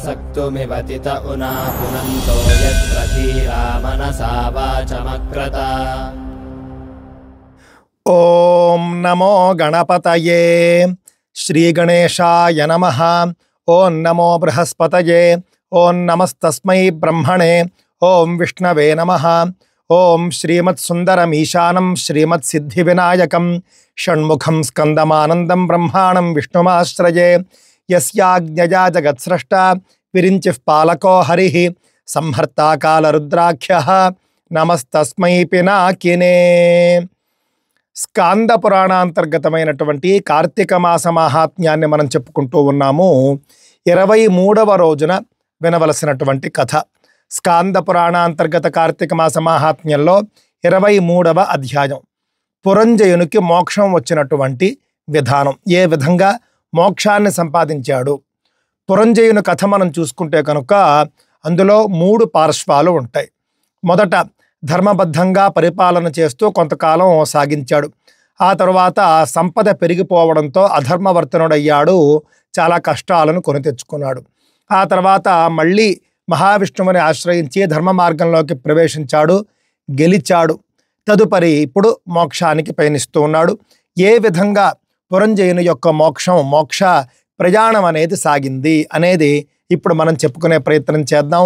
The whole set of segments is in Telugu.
सक्तुमिवतित उना पुनन्तो यत्र धीरा मनसा वाचमक्रत। ओम नमो गणपतये श्री गणेशाय नमः। ओम नमो बृहस्पतये। ओम नमस्तस्मै ब्रह्मणे। ओम विष्णवे नमः। ओम श्रीमत्सुन्दरमीशानं श्रीमत्सिद्धिविनायकं षण्मुखं स्कन्दमानन्दं ब्रह्माणं विष्णुमाश्रये। यस्याज्ञया जगत्स्रष्टा विरिञ्चिः पालको हरिः संहर्ता कालरुद्राख्यः नमस्तस्मै पिनाकिने। స్కాంద పురాణాంతర్గతమైనటువంటి కార్తీక మాస మహాత్మ్యాన్ని మనం చెప్పుకుంటూ ఉన్నాము. 23వ రోజున వినవలసినటువంటి కథ. స్కాంద పురాణాంతర్గత కార్తీక మాస మహాత్మ్యంలో 23వ అధ్యాయం పురంజయునికి మోక్షం వచ్చినటువంటి విధానం, ఏ విధంగా మోక్షాన్ని సంపాదించాడు. పురంజయుని కథ మనం చూసుకుంటే కనుక అందులో 3 పార్శ్వాలు ఉంటాయి. మొదట ధర్మబద్ధంగా పరిపాలన చేస్తూ కొంతకాలం సాగించాడు. ఆ తరువాత సంపద పెరిగిపోవడంతో అధర్మవర్తనుడయ్యాడు, చాలా కష్టాలను కొని తెచ్చుకున్నాడు. ఆ తర్వాత మళ్ళీ మహావిష్ణువుని ఆశ్రయించి ధర్మ మార్గంలోకి ప్రవేశించాడు, గెలిచాడు. తదుపరి ఇప్పుడు మోక్షానికి పయనిస్తూ ఉన్నాడు. ఏ విధంగా పురంజయుని యొక్క మోక్ష ప్రయాణం అనేది సాగింది అనేది ఇప్పుడు మనం చెప్పుకునే ప్రయత్నం చేద్దాం.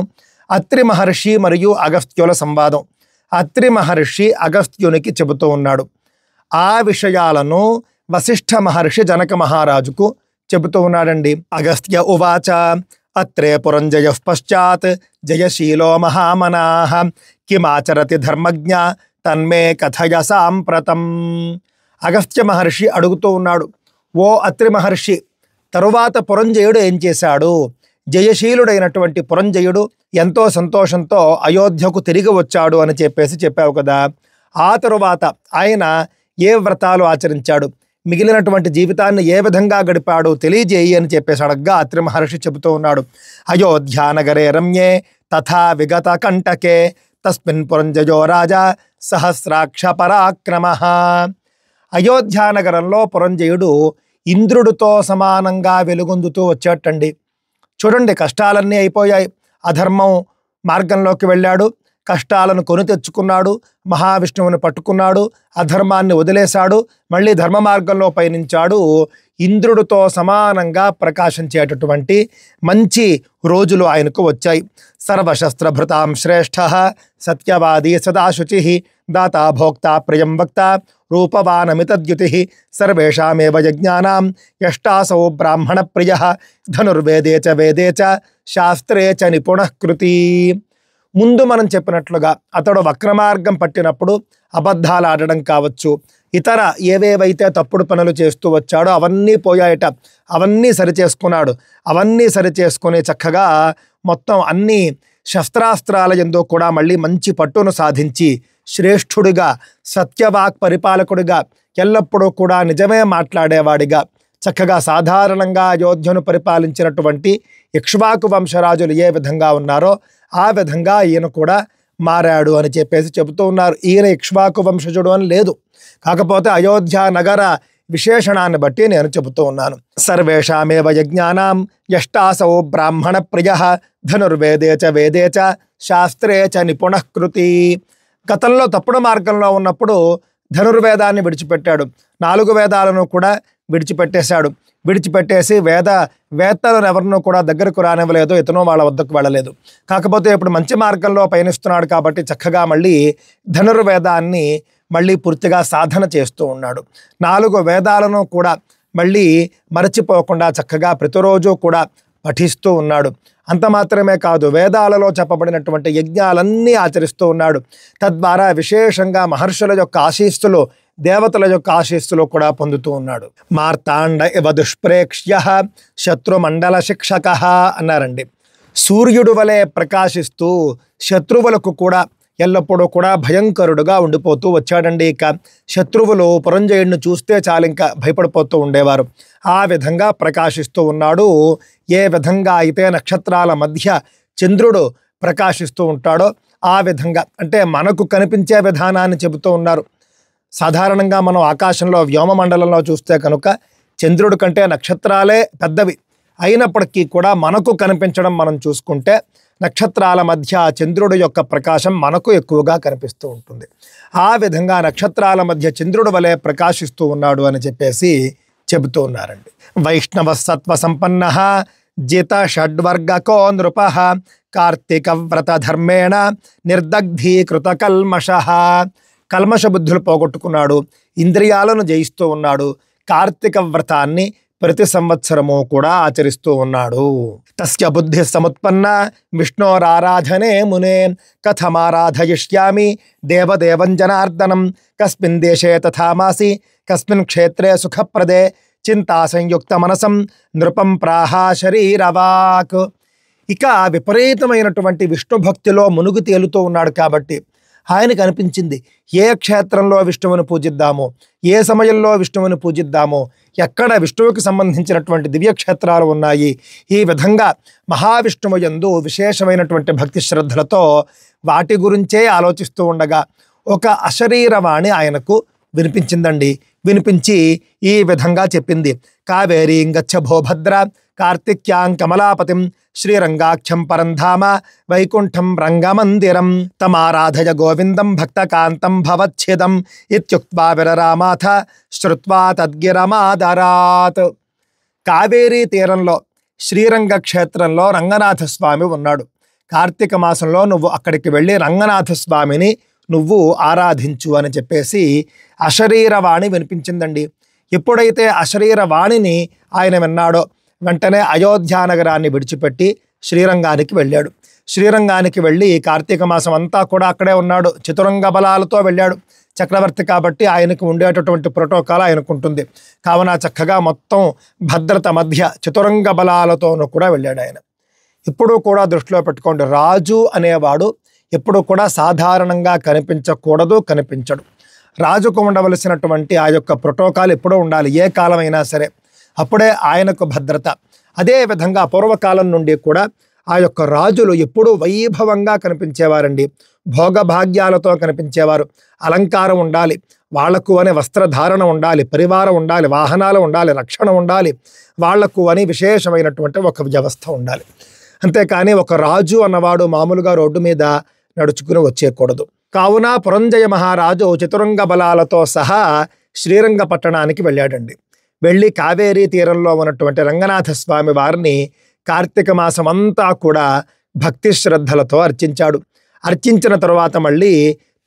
అత్రి మహర్షి మరియు అగస్త్యుల సంవాదం. అత్రి మహర్షి అగస్త్యునికి చెబుతూ ఉన్నాడు. ఆ విషయాలను వశిష్ఠ మహర్షి జనక మహారాజుకు చెబుతూ ఉన్నాడండి. అగస్త్య ఉవాచ అత్రే పురంజయ పశ్చాత్ జయశీలో మహామనాః కిమాచరతి ధర్మజ్ఞ తన్మే కథయ సాంప్రతం. అగస్త్య మహర్షి అడుగుతూ ఉన్నాడు, ఓ అత్రి మహర్షి, తరువాత పురంజయుడు ఏం చేశాడు? జయశీలుడైనటువంటి పురంజయుడు ఎంతో సంతోషంతో అయోధ్యకు తిరిగి వచ్చాడు అని చెప్పావు కదా. ఆ తరువాత ఆయన ఏ వ్రతాలు ఆచరించాడు, మిగిలినటువంటి జీవితాన్ని ఏ విధంగా గడిపాడు తెలియజేయి అని అడగ్గా అత్రి మహర్షి చెబుతూ ఉన్నాడు. అయోధ్యానగరే రమ్యే తథా విగత కంటకే తస్మిన్ పురంజయో రాజా సహస్రాక్ష పరాక్రమః. అయోధ్యానగరంలో పురంజయుడు ఇంద్రుడితో సమానంగా వెలుగొందుతూ వచ్చేటండి. చూడండి, కష్టాలన్నీ అయిపోయాయి. అధర్మం మార్గంలోకి వెళ్ళాడు, కష్టాలను కొని తెచ్చుకున్నాడు, మహావిష్ణువుని పట్టుకున్నాడు, అధర్మాన్ని వదిలేశాడు, మళ్ళీ ధర్మ మార్గంలో పయనించాడు. ఇంద్రుడితో సమానంగా ప్రకాశించేటటువంటి మంచి రోజులు ఆయనకు వచ్చాయి. సర్వశస్త్రభృతాం శ్రేష్ఠ సత్యవాదీ సదాశుచి దాతా భోక్తా ప్రియం వక్త రూపవానమితద్యుతి సర్వేషామేవ యజ్ఞానాం యష్టాసౌ బ్రాహ్మణ ప్రియ ధనుర్వేదే చ వేదే చ శాస్త్రే చ నిపుణః కృతి. ముందు మనం చెప్పినట్లుగా అతడు వక్రమార్గం పట్టినప్పుడు అబద్ధాలు ఆడడం కావచ్చు, ఇతర ఏవేవైతే తప్పుడు పనులు చేస్తూ వచ్చాడో అవన్నీ పోయాయట. అవన్నీ సరిచేసుకున్నాడు. అవన్నీ సరిచేసుకుని చక్కగా మొత్తం అన్ని శస్త్రాస్త్రాల యందు కూడా మళ్ళీ మంచి పట్టును సాధించి శ్రేష్ఠుడిగా, సత్యవాక్ పరిపాలకుడిగా, ఎల్లప్పుడూ కూడా నిజమే మాట్లాడేవాడిగా, చక్కగా సాధారణంగా అయోధ్యను పరిపాలించినటువంటి ఇక్ష్వాకు వంశరాజులు ఏ విధంగా ఉన్నారో ఆ విధంగా ఈయన కూడా మారాడు అని చెబుతూ ఉన్నారు. ఈయన ఇక్ష్వాకు వంశజుడు అని లేదు, కాకపోతే అయోధ్య నగర విశేషణాన్ని బట్టి నేను చెబుతూ ఉన్నాను. సర్వేషామేవ యజ్ఞానాం యష్టాసౌ బ్రాహ్మణ ప్రియ ధనుర్వేదే చ వేదే చ శాస్త్రే చ నిపుణః కృతి. గతంలో తప్పుడు మార్గంలో ఉన్నప్పుడు ధనుర్వేదాన్ని విడిచిపెట్టాడు, 4 వేదాలను కూడా విడిచిపెట్టేశాడు. విడిచిపెట్టేసి వేత్తలను ఎవరినూ కూడా దగ్గరకు రానివ్వలేదు, ఇతను వాళ్ళ వద్దకు వెళ్ళలేదు. కాకపోతే ఇప్పుడు మంచి మార్గంలో పయనిస్తున్నాడు కాబట్టి చక్కగా మళ్ళీ ధనుర్వేదాన్ని మళ్ళీ పూర్తిగా సాధన చేస్తూ ఉన్నాడు. 4 వేదాలను కూడా మళ్ళీ మరచిపోకుండా చక్కగా ప్రతిరోజు కూడా పఠిస్తూ ఉన్నాడు. అంత మాత్రమే కాదు, వేదాలలో చెప్పబడినటువంటి యజ్ఞాలన్నీ ఆచరిస్తూ ఉన్నాడు. తద్వారా విశేషంగా మహర్షుల యొక్క ఆశీస్సులు, దేవతల యొక్క ఆశీస్సులు కూడా పొందుతూ ఉన్నాడు. మార్తాండ ఇవ దుష్ప్రేక్ష్య శత్రుమండల శిక్షక అన్నారండి. సూర్యుడు వలె ప్రకాశిస్తూ శత్రువులకు కూడా ఎల్లప్పుడూ కూడా భయంకరుడుగా ఉండిపోతూ వచ్చాడండి. ఇక శత్రువులు పురంజయుడిని చూస్తే చాలు ఇంకా భయపడిపోతూ ఉండేవారు. ఆ విధంగా ప్రకాశిస్తూ ఉన్నాడు. ఏ విధంగా అయితే నక్షత్రాల మధ్య చంద్రుడు ప్రకాశిస్తూ ఉంటాడో ఆ విధంగా, అంటే మనకు కనిపించే విధానాన్ని చెబుతూ ఉన్నారు. సాధారణంగా మనం ఆకాశంలో వ్యోమ మండలంలో చూస్తే కనుక చంద్రుడి కంటే నక్షత్రాలే పెద్దవి. అయినప్పటికీ కూడా మనకు కనిపించడం మనం చూసుకుంటే నక్షత్రాల మధ్య చంద్రుడి యొక్క ప్రకాశం మనకు ఎక్కువగా కనిపిస్తూ ఉంటుంది. ఆ విధంగా నక్షత్రాల మధ్య చంద్రుడి వలె ప్రకాశిస్తూ ఉన్నాడు అని చెప్పేసి చెబుతూ ఉన్నారండి. వైష్ణవ సత్వ సంపన్న జిత షడ్వర్గకో నృప కార్తీక వ్రత ధర్మేణ నిర్దగ్ధీకృత కల్మష. కల్మష బుద్ధులు పోగొట్టుకున్నాడు, ఇంద్రియాలను జయిస్తూ ఉన్నాడు, కార్తీక వ్రతాన్ని ప్రతి సంవత్సరము కూడా ఆచరిస్తూ ఉన్నాడు. తస్య బుద్ధి సముత్పన్న విష్ణోరారాధనే మునే కథమారాధయిష్యామి దేవదేవం జనార్దనం కస్మిన్ దేశే తథామాసి కస్మిన్ క్షేత్రే సుఖప్రదే చింతా సంయుక్త మనసం నృపం ప్రాహ శరీరవాక్. ఇక విపరీతమైనటువంటి విష్ణు భక్తిలో మునుగు తేలుతూ ఉన్నాడు కాబట్టి ఆయనకు అనిపించింది, ఏ క్షేత్రంలో విష్ణువుని పూజిద్దామో, ఏ సమయంలో విష్ణువుని పూజిద్దామో, ఎక్కడ విష్ణువుకి సంబంధించినటువంటి దివ్యక్షేత్రాలు ఉన్నాయి, ఈ విధంగా మహావిష్ణువు యందు విశేషమైనటువంటి భక్తి శ్రద్ధలతో వాటి గురించే ఆలోచిస్తూ ఉండగా ఒక అశరీరవాణి ఆయనకు వినిపించిందండి. వినిపించి ఈ విధంగా చెప్పింది, కావేరీం గచ్చ భోభద్ర కార్తిక్యాం కమలాపతిం శ్రీరంగాఖ్యం పరంధామ వైకుంఠం రంగమందిరం తమారాధయ గోవిందం భక్తకాంతం భవచ్ఛిదం ఇత్యుక్త్వా విరరామాథ శ్రుత్వా తద్గిరమాదరాత్. కావేరీ తీరంలో శ్రీరంగ క్షేత్రంలో రంగనాథ స్వామి ఉన్నాడు. కార్తీక మాసంలో నువ్వు అక్కడికి వెళ్ళి రంగనాథ స్వామిని నువ్వు ఆరాధించు అని చెప్పేసి అశరీరవాణి వినిపించిందండి. ఎప్పుడైతే అశరీరవాణిని ఆయన విన్నాడో వెంటనే అయోధ్యానగరాన్ని విడిచిపెట్టి శ్రీరంగానికి వెళ్ళాడు. శ్రీరంగానికి వెళ్ళి కార్తీక మాసం అంతా కూడా అక్కడే ఉన్నాడు. చతురంగ బలాలతో వెళ్ళాడు. చక్రవర్తి కాబట్టి ఆయనకు ఉండేటటువంటి ప్రోటోకాల్ ఆయనకు ఉంటుంది. కావున చక్కగా మొత్తం భద్రత మధ్య చతురంగ బలాలతోనూ కూడా వెళ్ళాడు ఆయన. ఇప్పుడు కూడా దృష్టిలో పెట్టుకోండి, రాజు అనేవాడు ఎప్పుడు కూడా సాధారణంగా కనిపించకూడదు, కనిపించడు. రాజుకు ఉండవలసినటువంటి ఆ యొక్క ప్రోటోకాల్ ఎప్పుడూ ఉండాలి, ఏ కాలమైనా సరే. అప్పుడే ఆయనకు భద్రత. అదేవిధంగా పూర్వకాలం నుండి కూడా ఆ యొక్క రాజులు ఎప్పుడూ వైభవంగా కనిపించేవారండి. భోగభాగ్యాలతో కనిపించేవారు. అలంకారం ఉండాలి, వాళ్లకు అనే వస్త్రధారణ ఉండాలి, పరివారం ఉండాలి, వాహనాలు ఉండాలి, రక్షణ ఉండాలి, వాళ్లకు అని విశేషమైనటువంటి ఒక వ్యవస్థ ఉండాలి. అంతేకాని ఒక రాజు అన్నవాడు మామూలుగా రోడ్డు మీద నడుచుకుని వచ్చేయకూడదు. కావున పురంజయ మహారాజు చతురంగ బలాలతో సహా శ్రీరంగ పట్టణానికి వెళ్ళాడండి. వెళ్ళి కావేరీ తీరంలో ఉన్నటువంటి రంగనాథ స్వామి వారిని కార్తీక మాసం అంతా కూడా భక్తి శ్రద్ధలతో అర్చించాడు. అర్చించిన తరువాత మళ్ళీ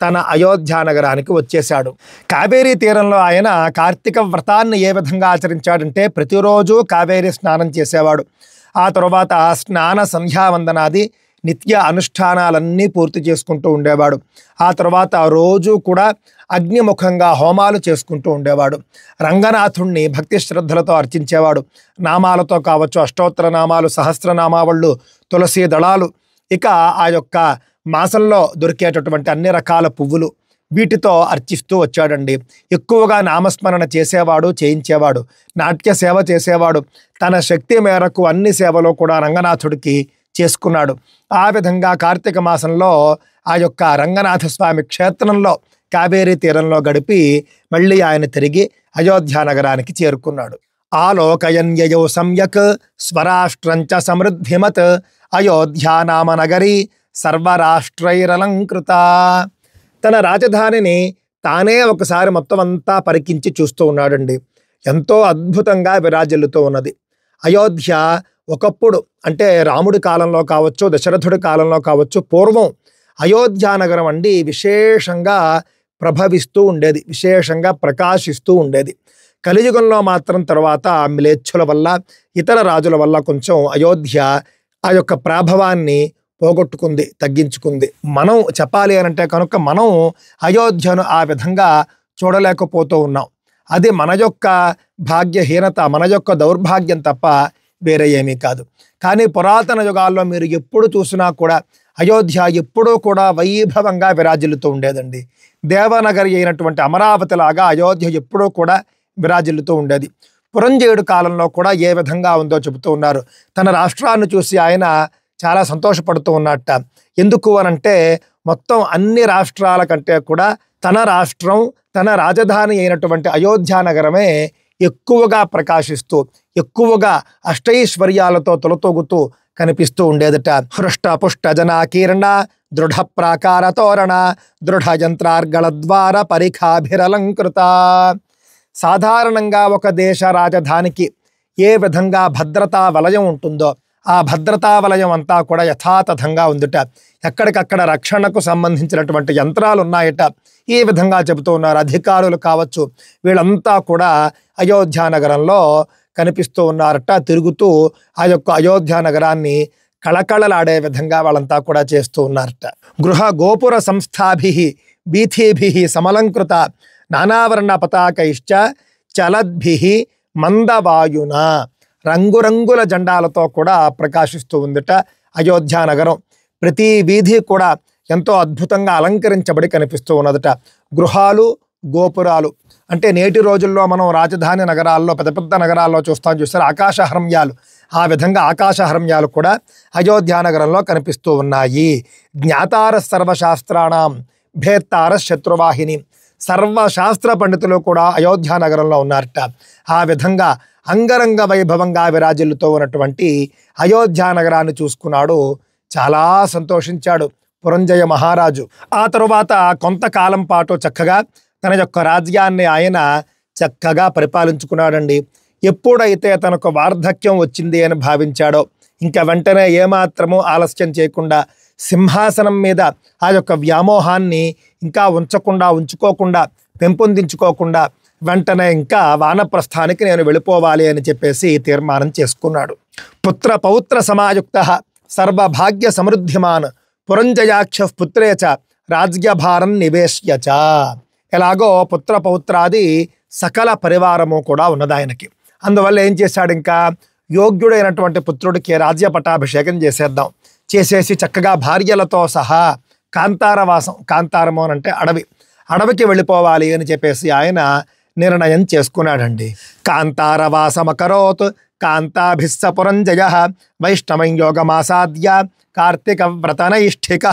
తన అయోధ్యానగరానికి వచ్చేశాడు. కావేరీ తీరంలో ఆయన కార్తీక వ్రతాన్ని ఏ విధంగా ఆచరించాడంటే ప్రతిరోజు కావేరీ స్నానం చేసేవాడు. ఆ తరువాత స్నాన సంధ్యావందనాది నిత్య అనుష్ఠానాలన్నీ పూర్తి చేసుకుంటూ ఉండేవాడు. ఆ తర్వాత రోజు కూడా అగ్నిముఖంగా హోమాలు చేసుకుంటూ ఉండేవాడు. రంగనాథుణ్ణి భక్తి శ్రద్ధలతో అర్చించేవాడు. నామాలతో కావచ్చు, అష్టోత్తర నామాలు, సహస్రనామావళ్ళు, తులసి దళాలు, ఇక ఆ యొక్క మాసంలో దొరికేటటువంటి అన్ని రకాల పువ్వులు, వీటితో అర్చిస్తూ వచ్చాడండి. ఎక్కువగా నామస్మరణ చేసేవాడు, చేయించేవాడు, నాట్య సేవ చేసేవాడు. తన శక్తి మేరకు అన్ని సేవలు కూడా రంగనాథుడికి చేసుకున్నాడు. ఆ విధంగా కార్తీక మాసంలో ఆ యొక్క రంగనాథ స్వామి క్షేత్రంలో కావేరీ తీరంలో గడిపి మళ్ళీ ఆయన తిరిగి అయోధ్యానగరానికి చేరుకున్నాడు. ఆలోకయన్యయో సమ్యక్ స్వరాష్ట్రంచ సమృద్ధిమత్ అయోధ్యానామనగరీ సర్వరాష్ట్రైరలంకృత. తన రాజధానిని తానే ఒకసారి మొత్తం అంతా పరికించి చూస్తూ ఉన్నాడండి. ఎంతో అద్భుతంగా విరాజిల్లుతూ ఉన్నది. అయోధ్య ఒకప్పుడు అంటే రాముడి కాలంలో కావచ్చు, దశరథుడి కాలంలో కావచ్చు, పూర్వం అయోధ్యానగరం అండి విశేషంగా ప్రభవిస్తూ ఉండేది, విశేషంగా ప్రకాశిస్తూ ఉండేది. కలియుగంలో మాత్రం తర్వాత మ్లేచ్ఛుల వల్ల, ఇతర రాజుల వల్ల కొంచెం అయోధ్య ఆ యొక్క ప్రాభవాన్ని పోగొట్టుకుంది, తగ్గించుకుంది. మనం చెప్పాలి అనంటే కనుక మనం అయోధ్యను ఆ విధంగా చూడలేకపోతూ ఉన్నాం. అది మన యొక్క భాగ్యహీనత, మన యొక్క దౌర్భాగ్యం తప్ప వేరే ఏమీ కాదు. కానీ పురాతన యుగాల్లో మీరు ఎప్పుడు చూసినా కూడా అయోధ్య ఎప్పుడూ కూడా వైభవంగా విరాజిల్లుతూ ఉండేదండి. దేవనగరి అయినటువంటి అమరావతి లాగా అయోధ్య ఎప్పుడూ కూడా విరాజిల్లుతూ ఉండేది. పురంజయుడు కాలంలో కూడా ఏ విధంగా ఉందో చెబుతూ ఉన్నారు. తన రాష్ట్రాన్ని చూసి ఆయన చాలా సంతోషపడుతూ ఉన్నట్ట. ఎందుకు అనంటే మొత్తం అన్ని రాష్ట్రాల కంటే కూడా తన రాష్ట్రం, తన రాజధాని అయినటువంటి అయోధ్యానగరమే ఎక్కువగా ప్రకాశిస్తూ ఎక్కువగా అష్టైశ్వర్యాలతో తొలతూగుతూ కనిపిస్తూ ఉండేదట. హృష్ట పుష్ట జనాకీర్ణ దృఢ ప్రాకార తోరణ దృఢ యంత్రార్గళ ద్వార పరిఖాభిరలంకృత. సాధారణంగా ఒక దేశ రాజధానికి ఏ విధంగా భద్రతా వలయం ఉంటుందో ఆ భద్రతా వలయం అంతా కూడా యథాతథంగా ఉందిట. ఎక్కడికక్కడ రక్షణకు సంబంధించినటువంటి యంత్రాలు ఉన్నాయట. ఈ విధంగా చెబుతూ ఉన్నారు. అధికారులు కావచ్చు, వీళ్ళంతా కూడా అయోధ్య నగరంలో కనిపిస్తూ ఉన్నారట. తిరుగుతూ ఆ యొక్క అయోధ్య నగరాన్ని కళకళలాడే విధంగా వాళ్ళంతా కూడా చేస్తూ ఉన్నారట. గృహ గోపుర సంస్థాభి బీథీభి సమలంకృత నానావర్ణ పతాకైశ్చ చలద్భి మందవాయున. రంగురంగుల జెండాలతో కూడా ప్రకాశిస్తూ ఉందిట అయోధ్య నగరం. ప్రతి వీధి కూడా ఎంతో అద్భుతంగా అలంకరించబడి కనిపిస్తూ ఉన్నదట. గృహాలు, గోపురాలు అంటే నేటి రోజుల్లో మనం రాజధాని నగరాల్లో, పెద్ద పెద్ద నగరాల్లో చూస్తారు ఆకాశహర్మ్యాలు. ఆ విధంగా ఆకాశహర్మ్యాలు కూడా అయోధ్య నగరంలో కనిపిస్తూ ఉన్నాయి. జ్ఞాతార సర్వశాస్త్రాణం భేత్తార శత్రువాహిని. సర్వశాస్త్ర పండితులు కూడా అయోధ్య నగరంలో ఉన్నారట. ఆ విధంగా అంగరంగ వైభవంగా విరాజిల్లుతూ ఉన్నటువంటి అయోధ్య నగరాన్ని చూసుకున్నాడు. చాలా సంతోషించాడు పురంజయ మహారాజు. ఆ తరువాత కొంతకాలం పాటు చక్కగా తన యొక్క రాజ్యాన్ని ఆయన చక్కగా పరిపాలించుకున్నాడండి. ఎప్పుడైతే తనకు వార్ధక్యం వచ్చింది అని భావించాడో ఇంకా వెంటనే ఏమాత్రము ఆలస్యం చేయకుండా సింహాసనం మీద ఆ యొక్క వ్యామోహాన్ని ఇంకా ఉంచుకోకుండా పెంపొందించుకోకుండా వెంటనే ఇంకా వానప్రస్థానికి నేను వెళ్ళిపోవాలి అని చెప్పేసి తీర్మానం చేసుకున్నాడు. పుత్ర పౌత్ర సమాయుక్త సర్వభాగ్య సమృద్ధిమాన్ పురంజయాక్ష పుత్రేచ రాజ్యభారం నివేశ్యచ. ఎలాగో పుత్ర పౌత్రాది సకల పరివారము కూడా ఉన్నది ఆయనకి. అందువల్ల ఏం చేశాడు, ఇంకా యోగ్యుడైనటువంటి పుత్రుడికి రాజ్య పట్టాభిషేకం చేసేసి చక్కగా భార్యలతో సహా కాంతారవాసం, కాంతారము అని అంటే అడవికి వెళ్ళిపోవాలి అని చెప్పేసి ఆయన నిర్ణయం చేసుకున్నాడండి. కాంతారవాసమకరోత్ కాంతాభిస్స పురంజయ వైష్ణవం యోగమాసాద్య కార్తీక వ్రతనైష్ఠిక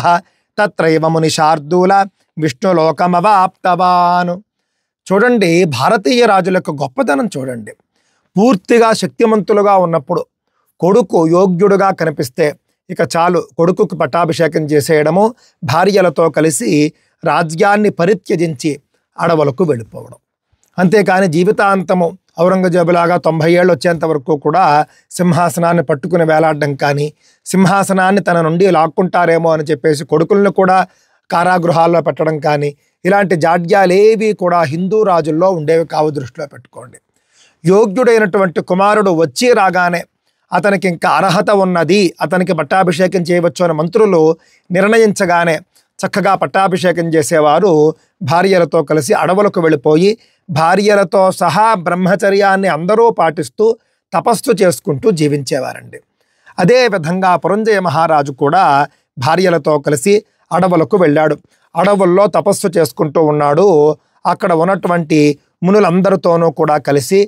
తత్రైవ మునిశార్దూల విష్ణులోకమవాప్తవాన్. చూడండి, భారతీయ రాజులకు గొప్పతనం చూడండి. పూర్తిగా శక్తిమంతులుగా ఉన్నప్పుడు కొడుకు యోగ్యుడుగా కనిపిస్తే ఇక చాలు, కొడుకుకి పట్టాభిషేకం చేసేయడము, భార్యలతో కలిసి రాజ్యాన్ని పరిత్యజించి అడవులకు వెళ్ళిపోవడం. అంతేకాని జీవితాంతము ఔరంగజేబులాగా 90 ఏళ్ళు వచ్చేంత వరకు కూడా సింహాసనాన్ని పట్టుకుని వేలాడడం కానీ, సింహాసనాన్ని తన నుండి లాక్కుంటారేమో అని చెప్పేసి కొడుకులను కూడా కారాగృహాల్లో పెట్టడం కానీ, ఇలాంటి జాడ్యాలేవి కూడా హిందూ రాజుల్లో ఉండేవి కావు. దృష్టిలో పెట్టుకోండి. యోగ్యుడైనటువంటి కుమారుడు వచ్చి రాగానే అతనికి ఇంకా అర్హత ఉన్నది, అతనికి పట్టాభిషేకం చేయవచ్చు అని మంత్రులు నిర్ణయించగానే చక్కగా పట్టాభిషేకం చేసేవారు భార్యలతో కలిసి అడవులకు వెళ్ళిపోయి భార్యలతో సహా బ్రహ్మచర్యాన్ని అందరూ పాటిస్తూ తపస్సు చేసుకుంటూ జీవించేవారండి. అదేవిధంగా పురంజయ మహారాజు కూడా భార్యలతో కలిసి అడవులకు వెళ్ళాడు. అడవుల్లో తపస్సు చేసుకుంటూ ఉన్నాడు. అక్కడ ఉన్నటువంటి మునులందరితోనూ కూడా కలిసి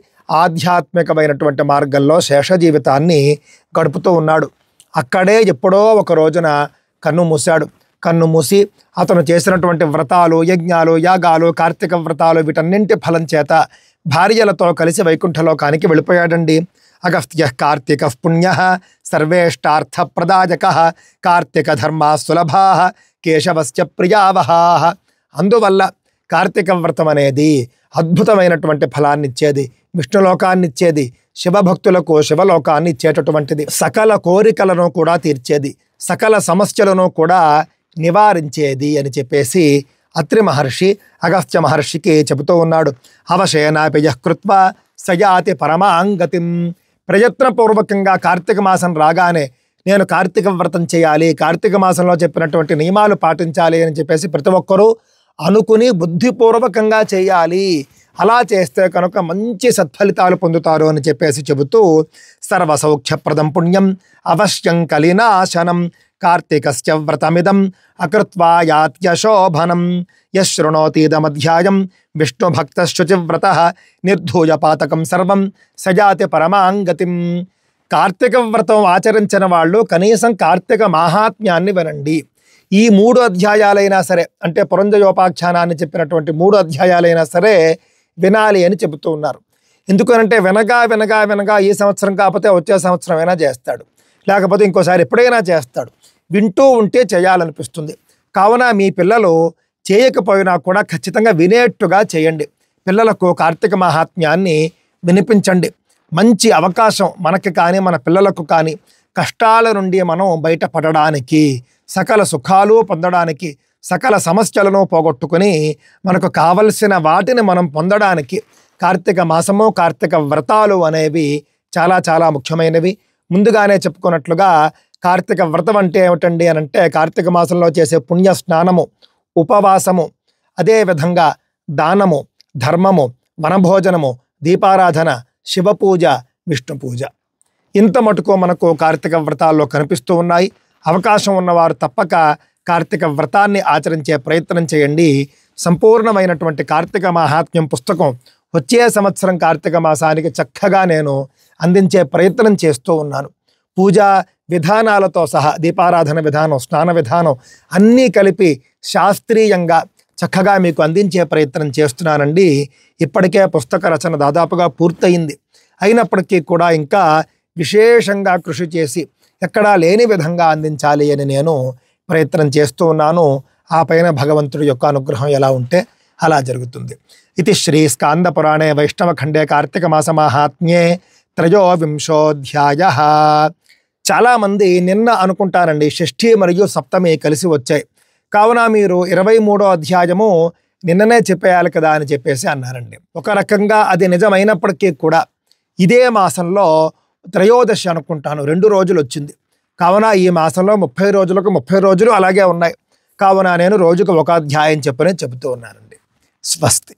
ఆధ్యాత్మికమైనటువంటి మార్గంలో శేష జీవితాన్ని గడుపుతూ ఉన్నాడు. అక్కడే ఎప్పుడో ఒక రోజున కన్ను మూశాడు. కన్ను మూసి అతను చేసినటువంటి వ్రతాలు, యజ్ఞాలు, యాగాలు, కార్తీక వ్రతాలు వీటన్నింటి ఫలం చేత భార్యలతో కలిసి వైకుంఠలోకానికి వెళ్ళిపోయాడండి. అగస్త్య కార్తీక పుణ్య సర్వేష్టార్థ ప్రదాయక కార్తీక ధర్మా సులభా కేశవస్య ప్రియావహా. అందువల్ల కార్తీక వ్రతం అనేది అద్భుతమైనటువంటి ఫలాన్ని ఇచ్చేది, విష్ణులోకాన్ని ఇచ్చేది, శివభక్తులకు శివలోకాన్ని ఇచ్చేటటువంటిది, సకల కోరికలను కూడా తీర్చేది, సకల సమస్యలను కూడా నివారించేది అని చెప్పేసి అత్రి మహర్షి అగస్త్య మహర్షికి చెబుతూ ఉన్నాడు. అవశేనాపి యః కృత్వా సయాతి పరమాంగతిం. ప్రయత్నపూర్వకంగా కార్తీక మాసం రాగానే నేను కార్తీక వ్రతం చేయాలి, కార్తీక మాసంలో చెప్పినటువంటి నియమాలు పాటించాలి అని చెప్పేసి ప్రతి ఒక్కరూ అనుకుని బుద్ధిపూర్వకంగా చేయాలి. అలా చేస్తే కనుక మంచి సత్ఫలితాలు పొందుతారు అని చెప్పేసి చెబుతూ సర్వసౌఖ్యప్రదం పుణ్యం అవశ్యం కలినాశనం కార్తీకస్య వ్రతమిదం అకృత్వా యాత్యశోభనం యశృణోతీదమధ్యాయం విష్ణుభక్తశుచివ్రతః నిర్ధూయ పాతకం సర్వం సజాతి పరమాంగతిం. కార్తీక వ్రతం ఆచరించిన వాళ్ళు కనీసం కార్తీక మాహాత్మ్యాన్ని వినండి. ఈ 3 అధ్యాయాలైనా సరే, అంటే పురంజయోపాఖ్యానాన్ని చెప్పినటువంటి 3 అధ్యాయాలైనా సరే వినాలి అని చెబుతూ ఉన్నారు. ఎందుకనంటే వినగా ఈ సంవత్సరం కాకపోతే వచ్చే సంవత్సరం అయినా చేస్తాడు, లేకపోతే ఇంకోసారి ఎప్పుడైనా చేస్తాడు. వింటూ ఉంటే చేయాలనిపిస్తుంది. కావున మీ పిల్లలు చేయకపోయినా కూడా ఖచ్చితంగా వినేట్టుగా చేయండి. పిల్లలకు కార్తీక మహాత్మ్యాన్ని వినిపించండి. మంచి అవకాశం మనకి కానీ మన పిల్లలకు కానీ కష్టాల నుండి మనం బయటపడడానికి, సకల సుఖాలు పొందడానికి, సకల సమస్యలను పోగొట్టుకుని మనకు కావలసిన వాటిని మనం పొందడానికి కార్తీక మాసము, కార్తీక వ్రతాలు అనేవి చాలా చాలా ముఖ్యమైనవి. ముందుగానే చెప్పుకున్నట్లుగా కార్తీక వ్రతం అంటే ఏమిటండి అని అంటే కార్తీక మాసంలో చేసే పుణ్య స్నానము, ఉపవాసము, అదేవిధంగా దానము, ధర్మము, వనభోజనము, దీపారాధన, శివపూజ, విష్ణు పూజ. ఇంత మటుకు మనకు కార్తీక వ్రతాల్లో కనిపిస్తూ ఉన్నాయి. అవకాశం ఉన్నవారు తప్పక కార్తీక వ్రతాన్ని ఆచరించే ప్రయత్నం చేయండి. సంపూర్ణమైనటువంటి కార్తీక మహాత్మ్యం పుస్తకం వచ్చే సంవత్సరం కార్తీక మాసానికి చక్కగా నేను అందించే ప్రయత్నం చేస్తూ ఉన్నాను. పూజా విధానాలతో సహా దీపారాధన విధానం, స్నాన విధానం అన్నీ కలిపి శాస్త్రీయంగా చక్కగా మీకు అందించే ప్రయత్నం చేస్తున్నానండి. ఇప్పటికే పుస్తక రచన దాదాపుగా పూర్తయింది. అయినప్పటికీ కూడా ఇంకా విశేషంగా కృషి చేసి ఎక్కడా లేని విధంగా అందించాలి అని నేను ప్రయత్నం చేస్తూ ఉన్నాను. ఆ పైన భగవంతుడి యొక్క అనుగ్రహం ఎలా ఉంటే అలా జరుగుతుంది. ఇది శ్రీ స్కాంద పురాణే వైష్ణవఖండే కార్తీక మాస మహాత్మ్యే 13వ అధ్యాయ. చాలామంది నిన్న అనుకుంటారండి షష్ఠి మరియు సప్తమి కలిసి వచ్చాయి, కావున మీరు 23వ అధ్యాయము నిన్ననే చెప్పేయాలి కదా అని చెప్పేసి అన్నారండి. ఒక రకంగా అది నిజమైనప్పటికీ కూడా ఇదే మాసంలో త్రయోదశి అనుకుంటాను 2 రోజులు వచ్చింది. కావున ఈ మాసంలో 30 రోజులకు 30 రోజులు అలాగే ఉన్నాయి. కావున నేను రోజుకు ఒక అధ్యాయం చెప్పుతూ ఉన్నానండి. స్వస్తి.